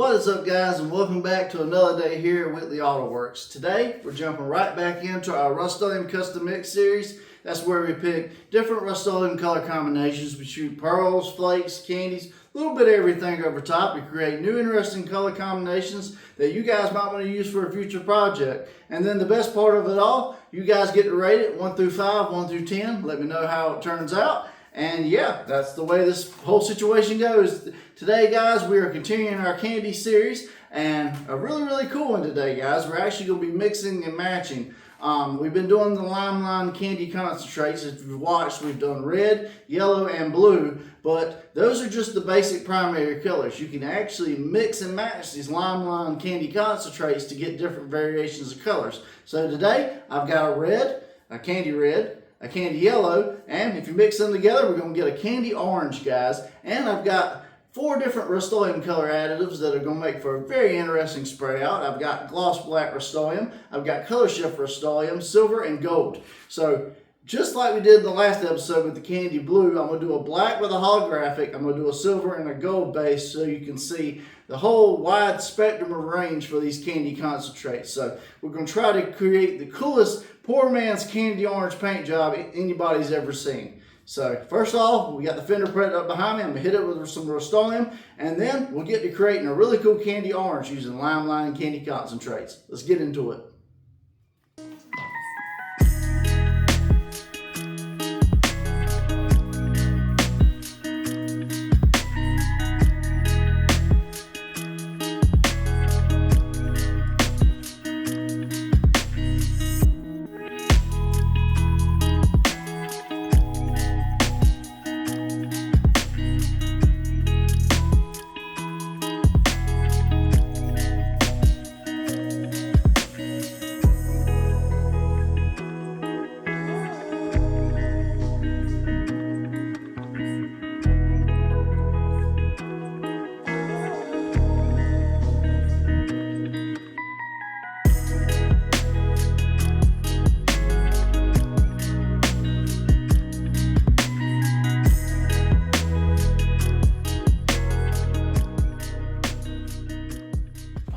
What is up, guys, and welcome back to another day here at Whitley Auto Works. Today we're jumping right back into our Rustoleum Custom Mix series. That's where we pick different Rustoleum color combinations. We shoot pearls, flakes, candies, a little bit of everything over top. We create new interesting color combinations that you guys might want to use for a future project. And then the best part of it all, you guys get to rate it 1 through 5, 1 through 10. Let me know how it turns out. And yeah, that's the way this whole situation goes. Today, guys, we are continuing our candy series, and a really cool one today, guys. We're actually going to be mixing and matching. We've been doing the Limelight candy concentrates. If you've watched, we've done red, yellow, and blue, but those are just the basic primary colors. You can actually mix and match these Limelight candy concentrates to get different variations of colors. So today, I've got a red, a candy yellow, and if you mix them together, we're going to get a candy orange, guys. And I've got 4 different Rustoleum color additives that are going to make for a very interesting spray out. I've got gloss black Rustoleum, I've got color shift Rustoleum, silver, and gold. So just like we did in the last episode with the candy blue, I'm going to do a black with a holographic, I'm going to do a silver and a gold base so you can see the whole wide spectrum of range for these candy concentrates. So we're going to try to create the coolest poor man's candy orange paint job anybody's ever seen. So first off, we got the fender prep up behind me. I'm going to hit it with some Rustoleum, and then we'll get to creating a really cool candy orange using Limelight and candy concentrates. Let's get into it.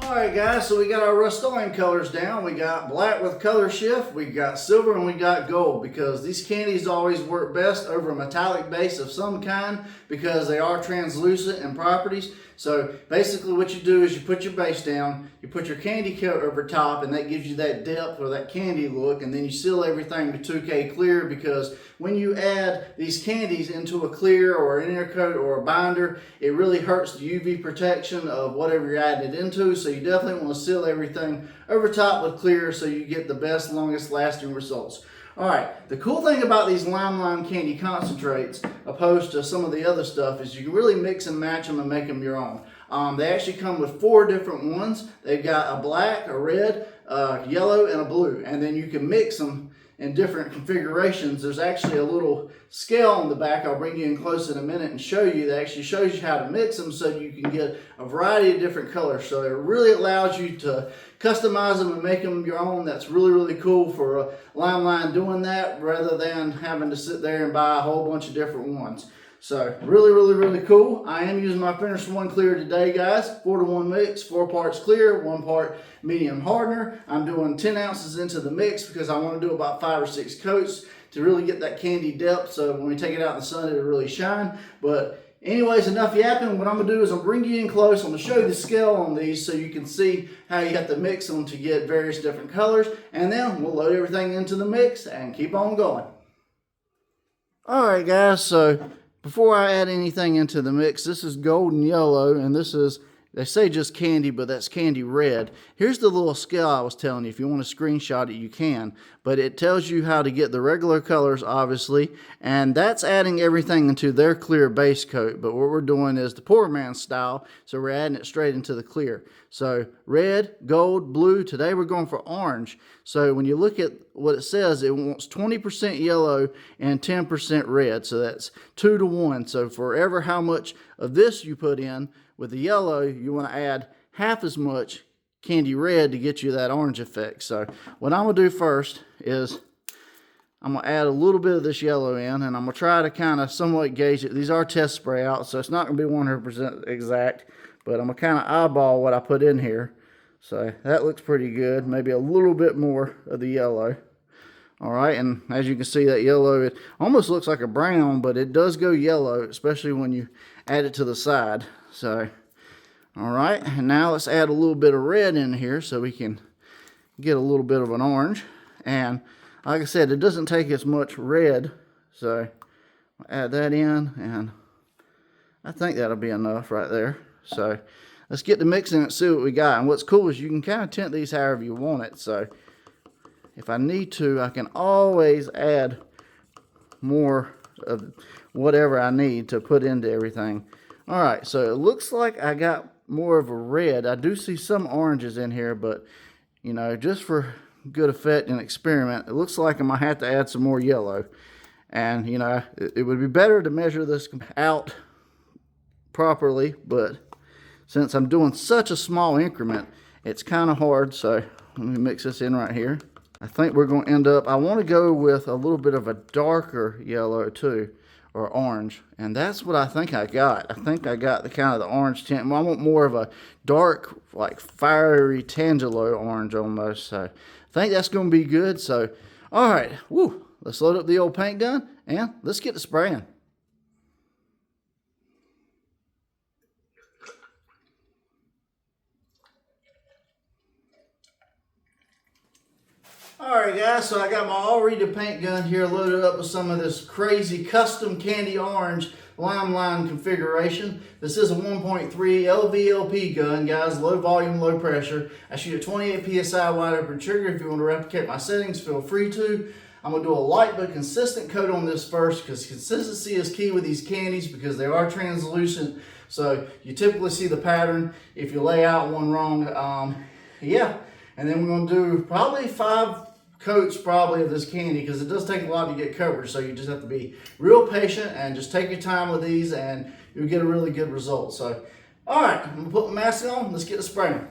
Alright, guys, so we got our Rustoleum colors down. We got black with color shift, we got silver, and we got gold, because these candies always work best over a metallic base of some kind because they are translucent in properties. So basically what you do is you put your base down, you put your candy coat over top, and that gives you that depth or that candy look, and then you seal everything to 2K clear, because when you add these candies into a clear or an inner coat or a binder, it really hurts the UV protection of whatever you're adding it into. So you definitely want to seal everything over top with clear so you get the best, longest lasting results. Alright, the cool thing about these Limelight candy concentrates, opposed to some of the other stuff, is you can really mix and match them and make them your own. They actually come with 4 different ones. They've got a black, a red, a yellow, and a blue. And then you can mix them in different configurations. There's actually a little scale on the back. I'll bring you in close in a minute and show you. That actually shows you how to mix them so you can get a variety of different colors. So it really allows you to customize them and make them your own. That's really cool for a Limelight doing that, rather than having to sit there and buy a whole bunch of different ones. So really cool. I am using my Finish One Clear today, guys. 4-to-1 mix, 4 parts clear, 1 part medium hardener. I'm doing 10 ounces into the mix because I want to do about 5 or 6 coats to really get that candy depth, so when we take it out in the sun it'll really shine. But anyways, enough yapping. What I'm going to do is I'm bring you in close. I'm going to show you the scale on these so you can see how you have to mix them to get various different colors, and then we'll load everything into the mix and keep on going. Alright, guys, so before I add anything into the mix, this is gold and yellow, and this is, they say just candy, but that's candy red. Here's the little scale I was telling you. If you want to screenshot it, you can. But it tells you how to get the regular colors, obviously, and that's adding everything into their clear base coat. But what we're doing is the poor man's style, so we're adding it straight into the clear. So red, gold, blue. Today we're going for orange. So when you look at what it says, it wants 20% yellow and 10% red. So that's 2-to-1. So for ever how much of this you put in with the yellow, you want to add half as much candy red to get you that orange effect. So what I'm going to do first is I'm going to add a little bit of this yellow in, and I'm going to try to kind of somewhat gauge it. These are test spray out, so it's not going to be 100% exact, but I'm gonna kind of eyeball what I put in here. So that looks pretty good. Maybe a little bit more of the yellow. All right, and as you can see, that yellow, it almost looks like a brown, but it does go yellow, especially when you add it to the side. So, all right, and now let's add a little bit of red in here so we can get a little bit of an orange. And like I said, it doesn't take as much red, so I'll add that in, and I think that'll be enough right there. So let's get to mixing it, see what we got. And what's cool is you can kind of tint these however you want it. So if I need to, I can always add more of whatever I need to put into everything. All right, so it looks like I got more of a red. I do see some oranges in here, but you know, just for good effect and experiment, it looks like I might have to add some more yellow. And you know, it would be better to measure this out properly, but since I'm doing such a small increment, it's kind of hard. So let me mix this in right here. I think we're going to end up, I want to go with a little bit of a darker yellow too, or orange, and that's what I think I got. I think I got the kind of the orange tint. Well, I want more of a dark, like fiery Tangelo orange almost. So I think that's going to be good. So all right, woo, let's load up the old paint gun and let's get to spraying. Alright guys, so I got my already paint gun here loaded up with some of this crazy custom candy orange line configuration. This is a 1.3 LVLP gun, guys, low volume, low pressure. I shoot a 28 PSI wide open trigger. If you want to replicate my settings, feel free to. I'm going to do a light but consistent coat on this first because consistency is key with these candies because they are translucent. So you typically see the pattern if you lay out one wrong. Yeah, and then we're going to do probably 5 coats probably of this candy because it does take a lot to get covered, so you just have to be real patient and just take your time with these and you'll get a really good result. So all right, I'm gonna put my mask on. Let's get the spraying.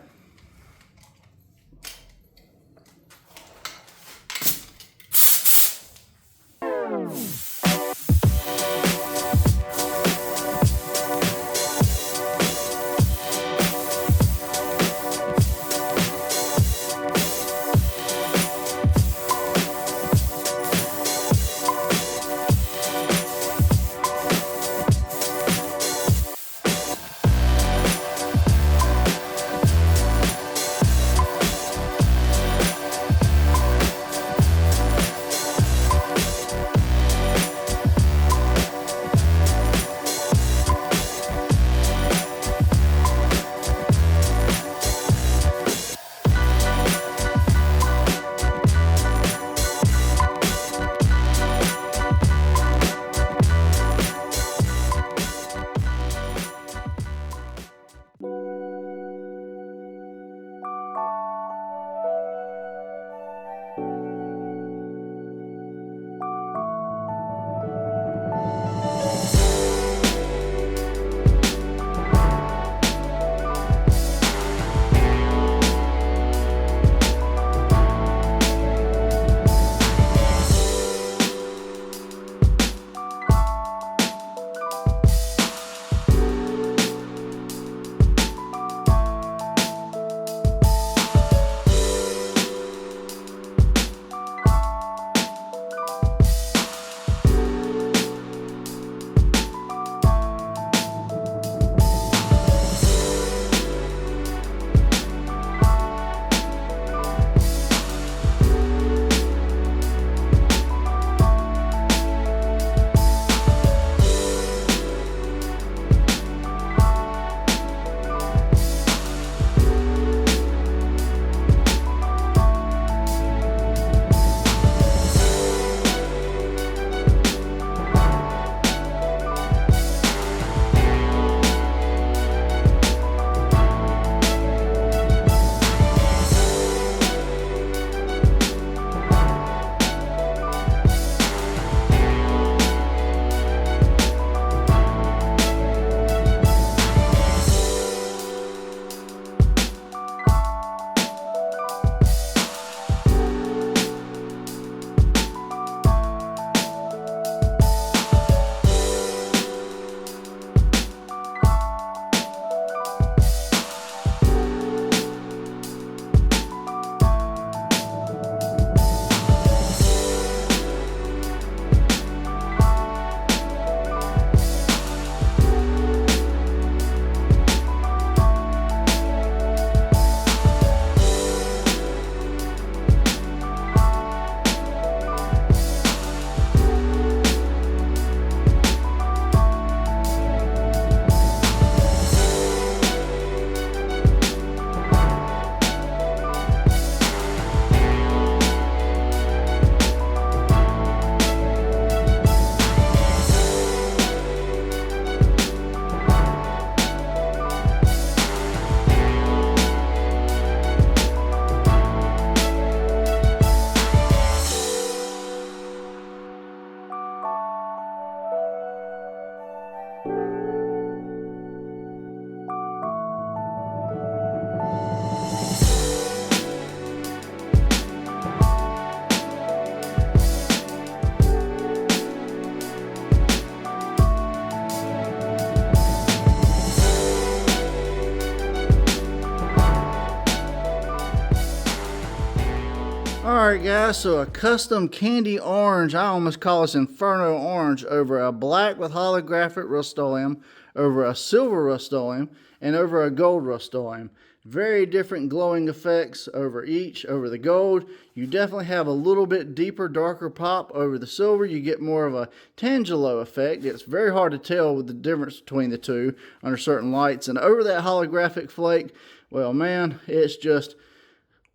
Alright guys, so a custom candy orange, I almost call this Inferno orange, over a black with holographic Rustoleum, over a silver Rustoleum, and over a gold Rustoleum. Very different glowing effects over each. Over the gold, you definitely have a little bit deeper, darker pop. Over the silver, you get more of a tangelo effect. It's very hard to tell with the difference between the two under certain lights. And over that holographic flake, well man, it's just,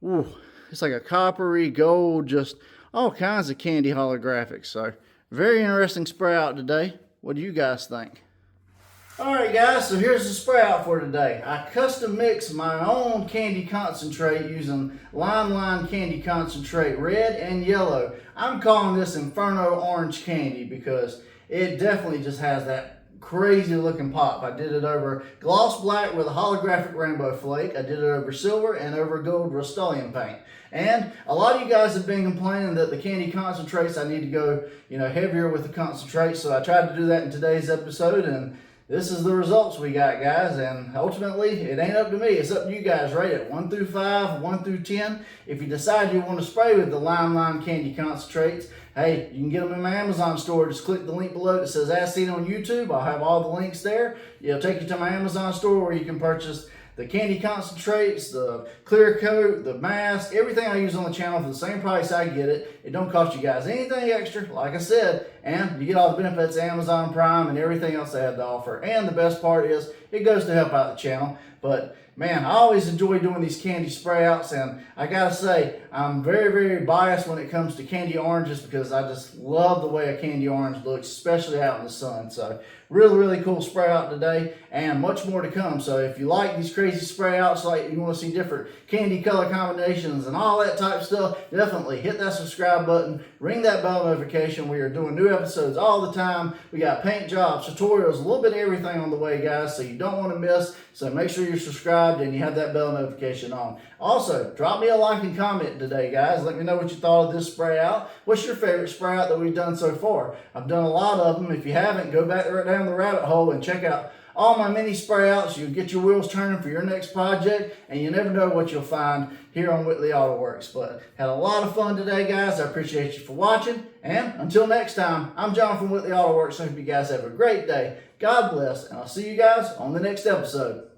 woo. It's like a coppery gold, just all kinds of candy holographics. So, very interesting spray out today. What do you guys think? Alright guys, so here's the spray out for today. I custom mixed my own candy concentrate using Line Candy Concentrate red and yellow. I'm calling this Inferno Orange Candy because it definitely just has that crazy looking pop. I did it over gloss black with a holographic rainbow flake. I did it over silver and over gold Rustoleum paint. And a lot of you guys have been complaining that the candy concentrates, I need to go, heavier with the concentrate. So I tried to do that in today's episode, and this is the results we got, guys. And ultimately, it ain't up to me. It's up to you guys. Rate it 1 through 5, 1 through 10. If you decide you want to spray with the Line Candy Concentrates, hey, you can get them in my Amazon store. Just click the link below that says As Seen on YouTube. I'll have all the links there. It'll take you to my Amazon store where you can purchase the candy concentrates, the clear coat, the mask, everything I use on the channel for the same price I get it. It don't cost you guys anything extra, like I said, and you get all the benefits of Amazon Prime and everything else they have to offer. And the best part is, it goes to help out the channel. But man, I always enjoy doing these candy spray outs, and I gotta say, I'm very, very biased when it comes to candy oranges because I just love the way a candy orange looks, especially out in the sun. So really, really cool spray out today, and much more to come. So if you like these crazy spray outs, like you want to see different candy color combinations and all that type of stuff, definitely hit that subscribe button, ring that bell notification. We are doing new episodes all the time. We got paint jobs, tutorials, a little bit of everything on the way, guys, so you don't want to miss. So make sure you're subscribed and you have that bell notification on. Also, drop me a like and comment today, guys. Let me know what you thought of this spray out. What's your favorite spray out that we've done so far? I've done a lot of them. If you haven't, go back right down the rabbit hole and check out all my mini spray outs. You'll get your wheels turning for your next project, and you never know what you'll find here on Whitley Auto Works. But had a lot of fun today, guys. I appreciate you for watching, and until next time, I'm John from Whitley Auto Works. I hope you guys have a great day. God bless, and I'll see you guys on the next episode.